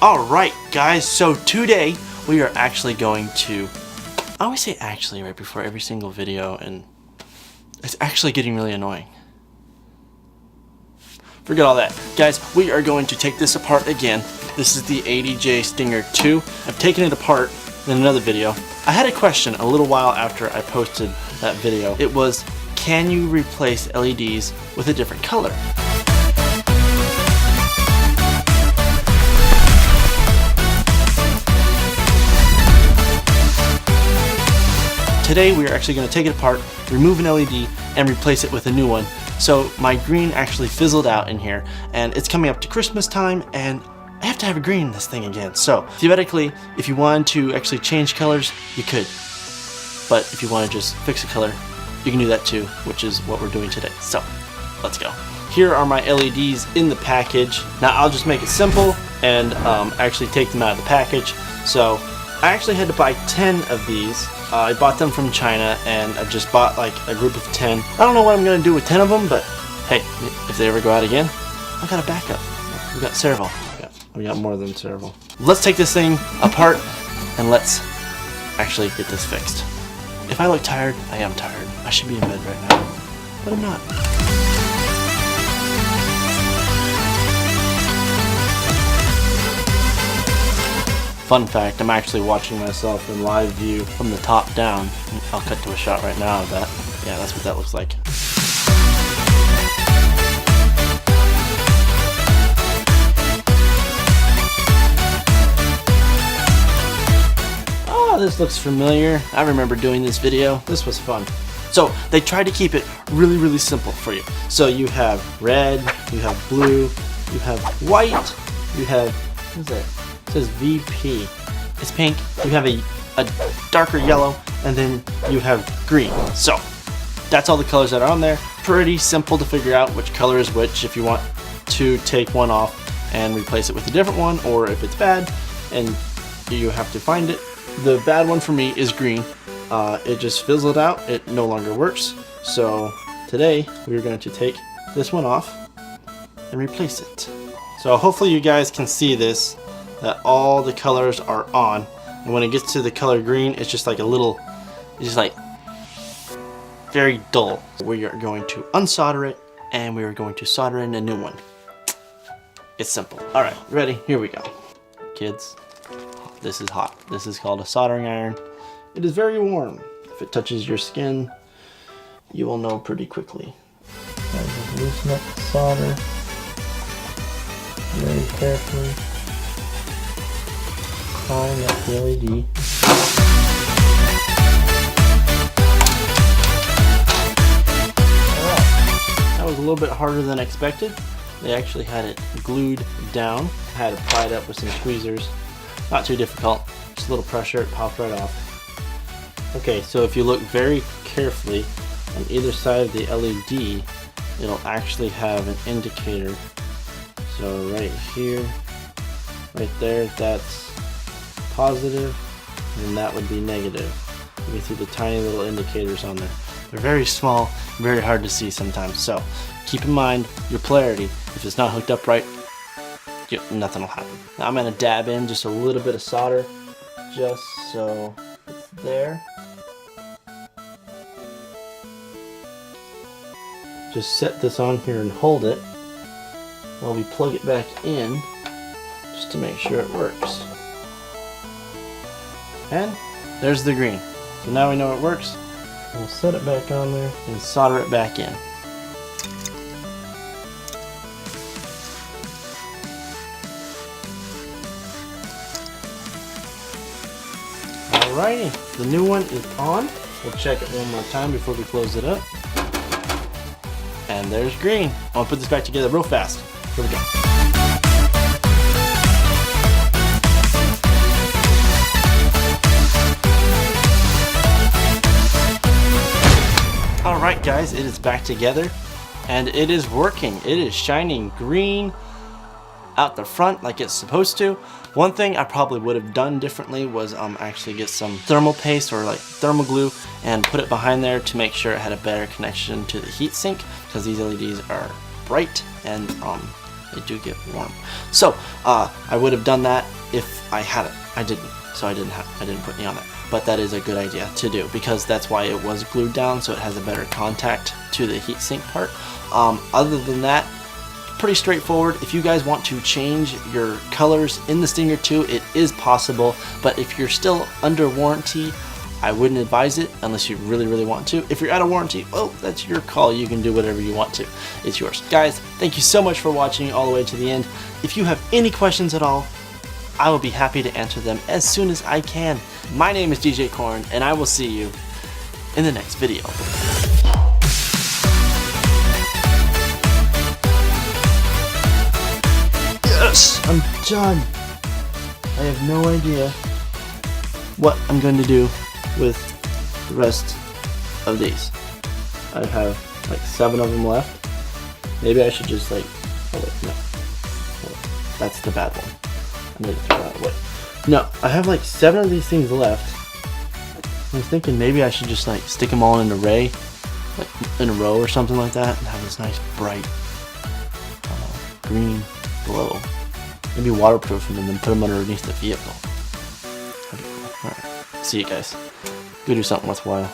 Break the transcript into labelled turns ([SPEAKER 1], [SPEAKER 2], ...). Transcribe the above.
[SPEAKER 1] Alright guys, so today we are actually going to, I always say actually right before every single video and it's actually getting really annoying. Forget all that. Guys, we are going to take this apart again. This is the ADJ Stinger 2. I've taken it apart in another video. I had a question a little while after I posted that video. It was, can you replace LEDs with a different color? Today we are actually going to take it apart, remove an LED, and replace it with a new one. So my green actually fizzled out in here, and it's coming up to Christmas time, and I have to have a green in this thing again. So theoretically, if you wanted to actually change colors, you could. But if you want to just fix a color, you can do that too, which is what we're doing today. So let's go. Here are my LEDs in the package. Now I'll just make it simple and actually take them out of the package. So I actually had to buy 10 of these. I bought them from China, and I just bought like a group of 10. I don't know what I'm going to do with 10 of them, but hey, if they ever go out again, I got a backup. We got several. We got more than several. Let's take this thing apart and let's actually get this fixed. If I look tired, I am tired. I should be in bed right now, but I'm not. Fun fact, I'm actually watching myself in live view from the top down. I'll cut to a shot right now of that. Yeah, that's what that looks like. Oh, this looks familiar. I remember doing this video. This was fun. So they tried to keep it really, really simple for you. So you have red, you have blue, you have white, you have, what is that? It says VP. It's pink. You have a darker yellow, and then you have green. So that's all the colors that are on there. Pretty simple to figure out which color is which if you want to take one off and replace it with a different one, or if it's bad and you have to find it. The bad one for me is green. It just fizzled out. It no longer works. So today we're going to take this one off and replace it. So hopefully you guys can see this, that all the colors are on, and when it gets to the color green, it's just like a little, it's just like very dull. We are going to unsolder it, and we are going to solder in a new one. It's simple. Alright, ready? Here we go. Kids, this is hot. This is called a soldering iron. It is very warm. If it touches your skin, you will know pretty quickly. Just loosen up the solder very carefully. Climb up the LED. Alright, that was a little bit harder than expected. They actually had it glued down. I had to pry it up with some tweezers. Not too difficult, just a little pressure, it popped right off. Okay, so if you look very carefully on either side of the LED, it'll actually have an indicator. So right here, right there, that's positive, and that would be negative. You can see the tiny little indicators on there. They're very small, very hard to see sometimes, so keep in mind your polarity. If it's not hooked up right, nothing will happen. Now I'm going to dab in just a little bit of solder just so it's there. Just set this on here and hold it while we plug it back in just to make sure it works. And there's the green. So now we know it works. We'll set it back on there and solder it back in. Alrighty, the new one is on. We'll check it one more time before we close it up. And there's green. I'll put this back together real fast. Here we go. Alright guys, it is back together and it is working. It is shining green out the front like it's supposed to. One thing I probably would have done differently was actually get some thermal paste or like thermal glue and put it behind there to make sure it had a better connection to the heat sink, because these LEDs are bright and they do get warm. So I would have done that if I had it. I didn't, so I didn't put any on it. But that is a good idea to do, because that's why it was glued down, so it has a better contact to the heatsink part. Other than that, pretty straightforward. If you guys want to change your colors in the Stinger 2, it is possible, but if you're still under warranty, I wouldn't advise it unless you really, really want to. If you're out of warranty, well, that's your call. You can do whatever you want to. It's yours. Guys, thank you so much for watching all the way to the end. If you have any questions at all, I will be happy to answer them as soon as I can. My name is DJ Corn, and I will see you in the next video. Yes, I'm done. I have no idea what I'm going to do with the rest of these. I have like 7 of them left. Maybe I should just like, oh wait, no. Oh, that's the bad one. I need to throw that away. No, I have like 7 of these things left. I was thinking maybe I should just like stick them all in an array, like in a row or something like that, and have this nice bright green glow. Maybe waterproof them and then put them underneath the vehicle. That'd be cool. Alright, see you guys. Go do something worthwhile.